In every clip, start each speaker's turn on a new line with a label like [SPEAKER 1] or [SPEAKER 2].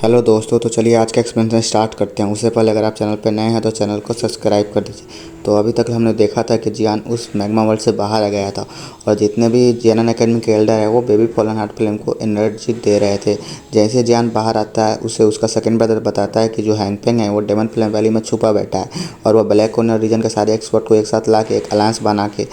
[SPEAKER 1] Hello दोस्तों, तो चलिए आज का एक्सप्लेनेशन स्टार्ट करते हैं। उससे पहले अगर आप चैनल पर नए हैं तो चैनल को सब्सक्राइब कर दीजिए। तो अभी तक हमने देखा था कि जियान उस मैग्मा वर्ल्ड से बाहर आ गया था और जितने भी जियान एकेडमी के एल्डर है वो बेबी फॉलन हार्ट फ्लेम को एनर्जी दे रहे थे। जैसे जियान बाहर आता है उसे उसका सेकंड ब्रदर बताता है कि जो हैंगफेंग है वो डेमन फ्लेम वैली में छुपा बैठा है और वह ब्लैक कॉर्नर रीजन के सारे एक्सपर्ट को एक साथ ला के एक अलायंस बना के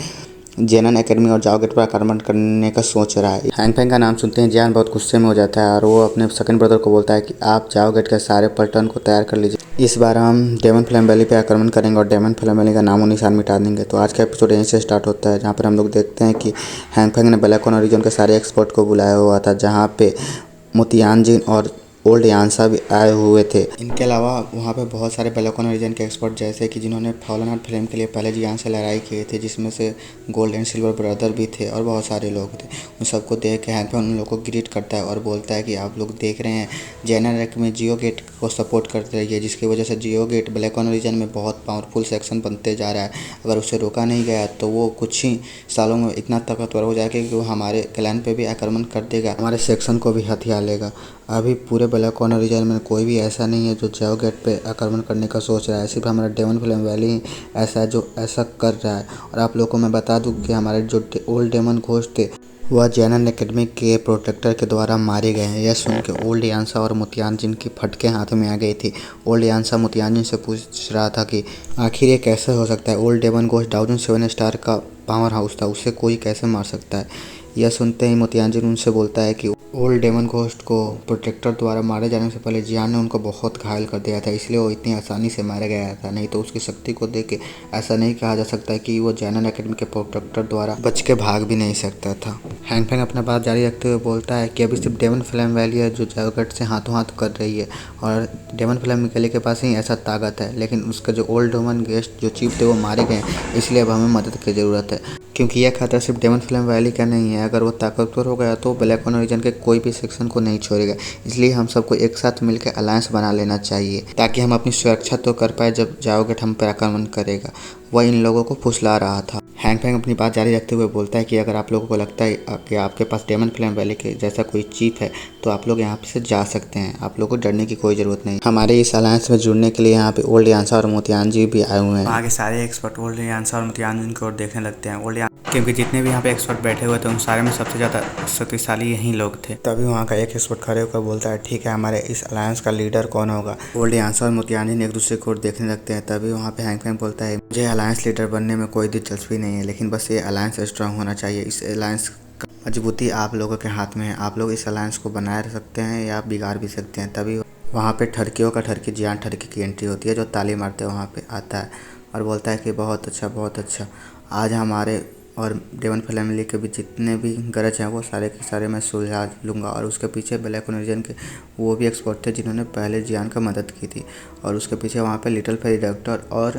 [SPEAKER 1] जेनन एकेडमी और जाओ गेट पर आक्रमण करने का सोच रहा है। हैंगफेंग का नाम सुनते ही जियान बहुत गुस्से में हो जाता है और वो अपने सेकंड ब्रदर को बोलता है कि आप जाओ गेट के सारे पलटन को तैयार कर लीजिए। इस बार हम डेमन फ्लेम वैली पे आक्रमण करेंगे और डेमन फ्लेम वैली का नामो निशान मिटा देंगे। तो आज का एपिसोड यहीं से स्टार्ट होता है, जहाँ पर हम लोग देखते हैं कि हैंगफेंग ने ब्लैक कॉर्नर रीजन के सारे एक्सपर्ट को बुलाया हुआ था, जहाँ पे मोतियानजिन और ओल्ड यांसा भी आए हुए थे। इनके अलावा वहाँ पे बहुत सारे ब्लैक कॉर्नर रीजन के एक्सपर्ट जैसे कि जिन्होंने फॉलन हार्ट फ्लेम के लिए पहले जियान से लड़ाई की थी, जिसमें से गोल्ड एंड सिल्वर ब्रदर भी थे और बहुत सारे लोग थे। उन सबको देख के हैंगफेंग उन लोगों को ग्रीट करता है और बोलता है कि आप लोग देख रहे हैं जेनर रैक में जियो गेट को सपोर्ट करते रहिए, जिसकी वजह से जियो गेट ब्लैक कॉर्नर रीजन में बहुत पावरफुल सेक्शन बनते जा रहा है। अगर उसे रोका नहीं गया तो वो कुछ ही सालों में इतना ताकतवर हो जाएगा कि वो हमारे क्लैन पे भी आक्रमण कर देगा, हमारे सेक्शन को भी हथिया लेगा। अभी पूरे ब्लैक कॉर्नर रीजन में कोई भी ऐसा नहीं है जो जाओ गेट पे आक्रमण करने का सोच रहा है। सिर्फ हमारा डेमन फ्लेम वैली ही ऐसा है जो ऐसा कर रहा है। और आप लोगों को मैं बता दूं कि हमारे जो ओल्ड डेमन घोस्ट थे वह जेनन एकेडमी के प्रोटेक्टर के द्वारा मारे गए हैं। यह सुन के ओल्ड यांसा और मोतियानजिन की फटके हाथ में आ गई थी। ओल्ड यांसा मोतियानजिन से पूछ रहा था कि आखिर ये कैसे हो सकता है। ओल्ड डेमन घोस्ट 7 स्टार का पावर हाउस था, उसे कोई कैसे मार सकता है। यह सुनते ही मोतियानजिन उनसे बोलता है कि ओल्ड डेमन घोस्ट को प्रोटेक्टर द्वारा मारे जाने से पहले जियान ने उनको बहुत घायल कर दिया था, इसलिए वो इतनी आसानी से मारा गया था। नहीं तो उसकी शक्ति को देख के ऐसा नहीं कहा जा सकता कि वो जेनन एकेडमी के प्रोटेक्टर द्वारा बच के भाग भी नहीं सकता था। हैंगफेंग अपना बात जारी रखते हुए बोलता है कि अभी सिर्फ डेमन फ्लेम वैली है जो जाओ गेट से हाथों हाथ कर रही है और डेमन फ्लेम वैली के पास ही ऐसा ताकत है, लेकिन उसका जो ओल्ड डेमन गेस्ट जो चीफ थे वो मारे गए, इसलिए अब हमें मदद की ज़रूरत है। क्योंकि यह खतरा सिर्फ डेमन फ्लेम वैली का नहीं है, अगर वो ताकतवर हो गया तो ब्लैक कॉर्नर रीजन के कोई भी सेक्शन को नहीं छोड़ेगा। इसलिए हम सबको एक साथ मिलकर अलायंस बना लेना चाहिए ताकि हम अपनी सुरक्षा तो कर पाए जब जाओ गेट हम पर आक्रमण करेगा। वह इन लोगों को फुसला रहा था। हैंगफेंग अपनी बात जारी रखते हुए बोलता है कि अगर आप लोगों को लगता है कि आपके पास डेमन फ्लेम वैली के जैसा कोई चीफ है तो आप लोग यहाँ से जा सकते हैं। आप लोगों को डरने की कोई ज़रूरत नहीं। हमारे इस अलायंस में जुड़ने के लिए यहाँ पे ओल्ड यांसा और मोतियानजी भी आए हुए हैं।
[SPEAKER 2] वहाँ के सारे एक्सपर्ट ओल्ड यांसा और मोतियानजिन की ओर देखने लगते हैं। क्योंकि जितने भी यहाँ पे एक्सपर्ट बैठे हुए थे उन सारे में सबसे ज़्यादा शक्तिशाली यही लोग थे।
[SPEAKER 1] तभी वहाँ का एक एक्सपर्ट खड़े होकर बोलता है, ठीक है, हमारे इस अलायंस का लीडर कौन होगा। ओल्ड यांसा और मोतियानजिन एक दूसरे को देखने लगते हैं। तभी वहाँ पे हैंगफेंग बोलता है, मुझे अलायंस लीडर बनने में कोई दिलचस्पी नहीं है, लेकिन बस ये अलायंस स्ट्रांग होना चाहिए। इस अलायंस का मजबूती आप लोगों के हाथ में है। आप लोग इस अलायंस को बनाए रख सकते हैं या बिगाड़ भी सकते हैं। तभी वहाँ पे ठरकियों का ठरकी जियान ठरकी की एंट्री होती है, जो ताली मारते वहाँ पे आता है और बोलता है कि बहुत अच्छा बहुत अच्छा, आज हमारे और डेमन फैमिली के भी जितने भी गरज हैं वो सारे के सारे मैं सुलझा लूँगा। और उसके पीछे ब्लैक कॉर्नर रीजन के वो भी एक्सपर्ट थे जिन्होंने पहले जियान का मदद की थी। और उसके पीछे वहाँ पे लिटिल फेरी डॉक्टर और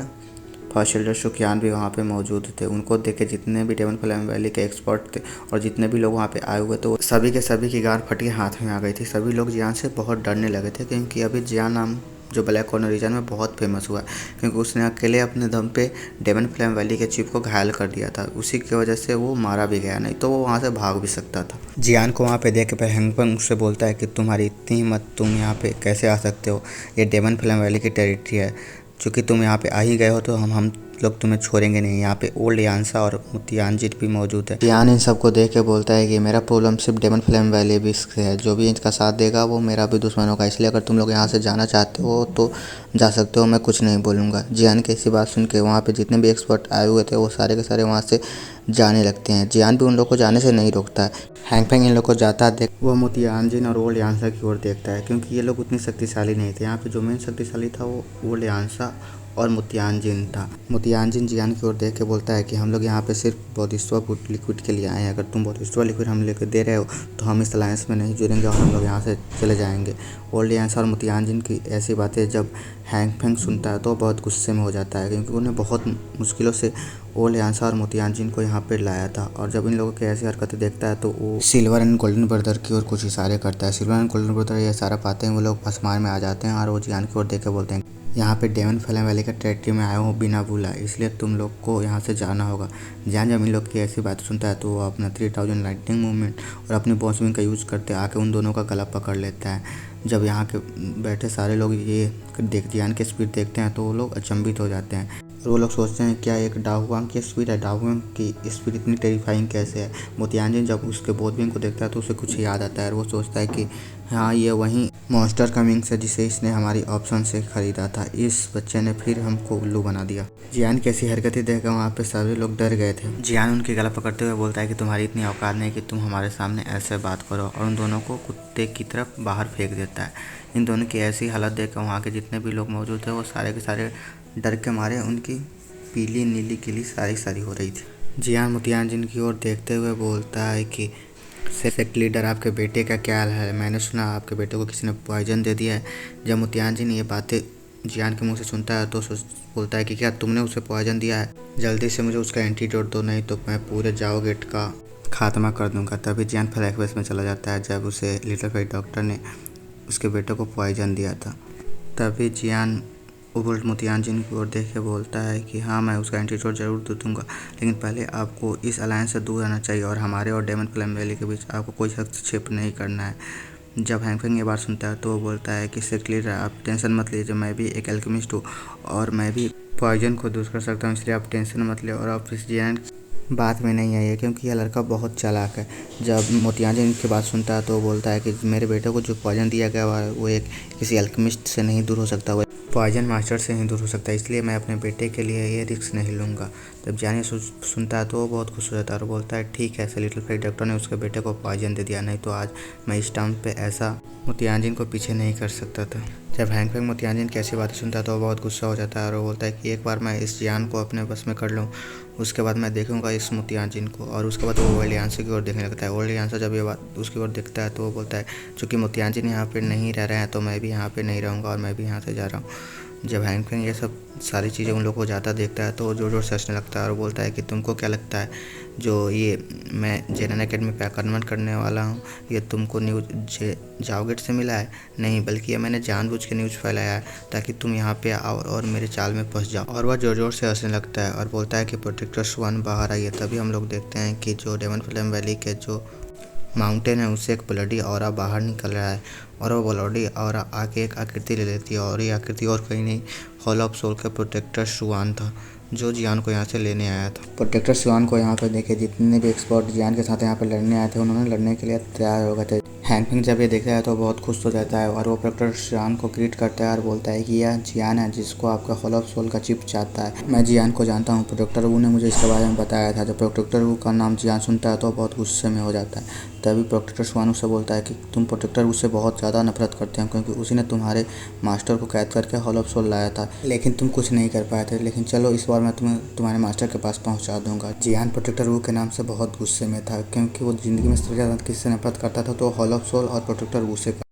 [SPEAKER 1] फर्स्ट एल्डर शुक्यान भी वहाँ पे मौजूद थे। उनको देख के जितने भी डेमन फ्लेम वैली के एक्सपर्ट थे और जितने भी लोग वहाँ पे आए हुए थे वो सभी के सभी की गार फट के हाथ में आ गई थी। सभी लोग जियान से बहुत डरने लगे थे, क्योंकि अभी जियान नाम जो ब्लैक कॉर्नर रीजन में बहुत फेमस हुआ है, क्योंकि उसने अकेले अपने दम पे डेमन फ्लेम वैली के चीफ को घायल कर दिया था। उसी की वजह से वो मारा भी गया, नहीं तो वो वहाँ से भाग भी सकता था। जियान को वहाँ पे देख के हैंगफेंग उससे बोलता है कि तुम्हारी इतनी हिम्मत, तुम यहाँ पे कैसे आ सकते हो, ये डेमन फ्लेम वैली की टेरिटरी है। चूँकि तुम यहाँ पे आ ही गए हो तो हम लोग तुम्हें छोड़ेंगे नहीं। यहाँ पे ओल्ड यांसा और मोतियानजिन भी मौजूद है। जियान इन सबको देख के बोलता है कि मेरा प्रॉब्लम सिर्फ डेमन फ्लेम वैली भी से है, जो भी इनका साथ देगा वो मेरा भी दुश्मन होगा। इसलिए अगर तुम लोग यहाँ से जाना चाहते हो तो जा सकते हो, मैं कुछ नहीं बोलूँगा। जियान की ऐसी बात सुन के वहाँ पे जितने भी एक्सपर्ट आए हुए थे वो सारे के सारे वहाँ से जाने लगते हैं। जियान भी उन लोग को जाने से नहीं रोकता है। हैंगफेंग इन लोग को जाता देख वो मोतियानजिन और ओल्ड यांसा की ओर देखता है, क्योंकि ये लोग उतनी शक्तिशाली नहीं थे। यहाँ पे जो मेन शक्तिशाली था वो ओल्ड यांसा और मोतियानजिन था। मोतियानजिन जियान की ओर देख के बोलता है कि हम लोग यहाँ पे सिर्फ बोधिसत्व लिक्विड के लिए आए हैं। अगर तुम बोधिसत्व लिक्विड हम लेकर दे रहे हो तो हम इस अलायंस में नहीं जुड़ेंगे और हम लोग यहाँ से चले जाएंगे। ओल्ड यांसा और मोतियानजिन की ऐसी बातें जब हैंगफेंग सुनता है तो बहुत गुस्से में हो जाता है, क्योंकि उन्हें बहुत मुश्किलों से ओल्ड यांसा और मोतियानजिन को यहाँ पे लाया था। और जब इन लोगों की ऐसी हरकतें देखता है तो वो सिल्वर एंड गोल्डन ब्रदर की ओर कुछ इशारे करता है। सिल्वर एंड गोल्डन ब्रदर ये इशारा पाते हैं वो लोग आसमान में आ जाते हैं और वो जियान की ओर देख के बोलते हैं, यहाँ पे डेमन फ्लेम वैली का टेरिटरी में आया हूँ बिना बुला, इसलिए तुम लोग को यहाँ से जाना होगा। जियान जब इन लोग की ऐसी बात सुनता है तो वो अपना 3000 लाइटनिंग मूवमेंट और अपनी बॉस विंग का यूज़ करते आके उन दोनों का गला पकड़ लेता है। जब यहाँ के बैठे सारे लोग ये जियान की स्पीड देखते हैं तो वो लोग अचंभित हो जाते हैं और वो लोग सोचते हैं क्या एक डाहुआंग की स्पीड है, डाहुआंग की स्पीड इतनी टेरिफाइंग कैसे है। मोतियानजिन जब उसके बोधविंग को देखता है तो उसे कुछ याद आता है और वो सोचता है कि हाँ ये वही मॉन्स्टर कमिंग है जिसे इसने हमारी ऑप्शन से खरीदा था। इस बच्चे ने फिर हमको उल्लू बना दिया। जियान की ऐसी हरकतें देखकर वहाँ पे सभी लोग डर गए थे। जियान उनकी गला पकड़ते हुए बोलता है कि तुम्हारी इतनी औकात नहीं कि तुम हमारे सामने ऐसे बात करो और उन दोनों को कुत्ते की तरफ बाहर फेंक देता है। इन दोनों की ऐसी हालत देखकर वहाँ के जितने भी लोग मौजूद थे वो सारे के सारे डर के मारे उनकी पीली नीली गिली सारी हो रही थी। जियान मोतियानजिन की ओर देखते हुए बोलता है कि सेक्ट लीडर आपके बेटे का क्या हाल है, मैंने सुना आपके बेटे को किसी ने पॉइजन दे दिया है। जब मोतियानजिन ये बातें जियान के मुंह से सुनता है तो बोलता है कि क्या तुमने उसे पॉइजन दिया है, जल्दी से मुझे उसका एंटीडोट दो नहीं तो मैं पूरे जाओ गेट का खात्मा कर दूंगा। तभी जियान फ्लैशबैक में चला जाता है जब उसे लिटिल फेट डॉक्टर ने उसके बेटे को पॉइजन दिया था। तभी जियान उबल्ट मोतियानजिन की ओर देख के बोलता है कि हाँ मैं उसका एंटीडोट जरूर दूंगा, लेकिन पहले आपको इस अलायंस से दूर रहना चाहिए और हमारे और डेमन फ्लेम वैली के बीच आपको कोई हस्तक्षेप नहीं करना है। जब हैंगफेंग ये बात सुनता है तो वो बोलता है कि सेक्ट लीडर आप टेंशन मत लीजिए, मैं भी एक एल्केमिस्ट हूँ और मैं भी पॉइजन को दूर कर सकता हूँ, इसलिए आप टेंशन मत ले और आप इस जियान बात में नहीं आइए क्योंकि यह लड़का बहुत चालाक है। जब मोतियानजिन की बात सुनता है तो वो बोलता है कि मेरे बेटे को जो पॉइजन दिया गया वो एक किसी अल्केमिस्ट से नहीं दूर हो सकता, वो पॉइजन मास्टर से ही दूर हो सकता है, इसलिए मैं अपने बेटे के लिए ये रिस्क नहीं लूँगा। जब जियान सुनता है तो वो बहुत खुश हो जाता है और बोलता है ठीक है, लिटिल फेट डॉक्टर ने उसके बेटे को पॉइजन दे दिया, नहीं तो आज मैं इस टाइम पे ऐसा मोतियानजिन को पीछे नहीं कर सकता था। जब हैंगफेंग मोतियानजिन की ऐसी बातें सुनता है तो वो बहुत गुस्सा हो जाता है और वो बोलता है कि एक बार मैं इस जियान को अपने बस में कर लूँ, उसके बाद मैं देखूंगा इस मोतियानजिन को। और उसके बाद वो ओल्ड यान्सो की ओर देखने लगता है। ओल्ड यान्सो जब ये बात उसकी ओर देखता है तो वो बोलता है चूँकि मोतियानजिन यहाँ पे नहीं रह रहे हैं तो मैं भी यहाँ पे नहीं रहूँगा और मैं भी यहाँ से जा रहा हूँ। जब हैंगफेंग ये सब सारी चीज़ें उन लोगों को ज़्यादा देखता है तो जोर जोर से हंसने लगता है और बोलता है कि तुमको क्या लगता है जो ये मैं जेनन एकेडमी पे कन्वर्ट करने वाला हूँ ये तुमको न्यूज़ जाओगेट से मिला है? नहीं, बल्कि ये मैंने जानबूझ के न्यूज़ फैलाया है ताकि तुम यहाँ पे आओ और मेरे चाल में फंस जाओ। और वह जोर जोर से हंसने लगता है और बोलता है कि प्रोटेक्टर स्वान बाहर आइए। तभी हम लोग देखते हैं कि जो डेमन फ्लेम वैली के जो माउंटेन है उससे एक ब्लडी ऑरा बाहर निकल रहा है और वो ब्लडी ऑरा आके एक आकृति ले लेती है और ये आकृति और कहीं नहीं हॉल ऑफ सोल का प्रोटेक्टर शुआन था जो जियान को यहाँ से लेने आया था। प्रोटेक्टर शुआन को यहाँ पर देखे जितने भी एक्सपर्ट जियान के साथ यहाँ पर लड़ने आए थे उन्होंने लड़ने के लिए तैयार हो गए थे। हैंगफेंग जब ये देखता है तो बहुत खुश हो जाता है और वो प्रोटेक्टर शुआन को ग्रीट करता है और बोलता है कि यह जियान है जिसको आपका हॉल ऑफ सोल का चिप चाहता है। मैं जियान को जानता हूँ, प्रोटेक्टर वू ने मुझे इसके बारे में बताया था। जब प्रोटेक्टर वू का नाम जियान सुनता है तो बहुत गुस्से में हो जाता है। तभी प्रोटेक्टर शुआन उससे बोलता है कि तुम प्रोटेक्टर वू से बहुत ज़्यादा नफरत करते हो क्योंकि उसी ने तुम्हारे मास्टर को कैद करके हॉल ऑफ सोल लाया था, लेकिन तुम कुछ नहीं कर पाए थे। लेकिन चलो इस बार मैं तुम्हें तुम्हारे मास्टर के पास पहुंचा दूंगा। जियान प्रोटेक्टर वू के नाम से बहुत गुस्से में था क्योंकि वो ज़िंदगी में सबसे ज़्यादा किससे नफरत करता था तो हॉल ऑफ सोल और प्रोटेक्टर वू से।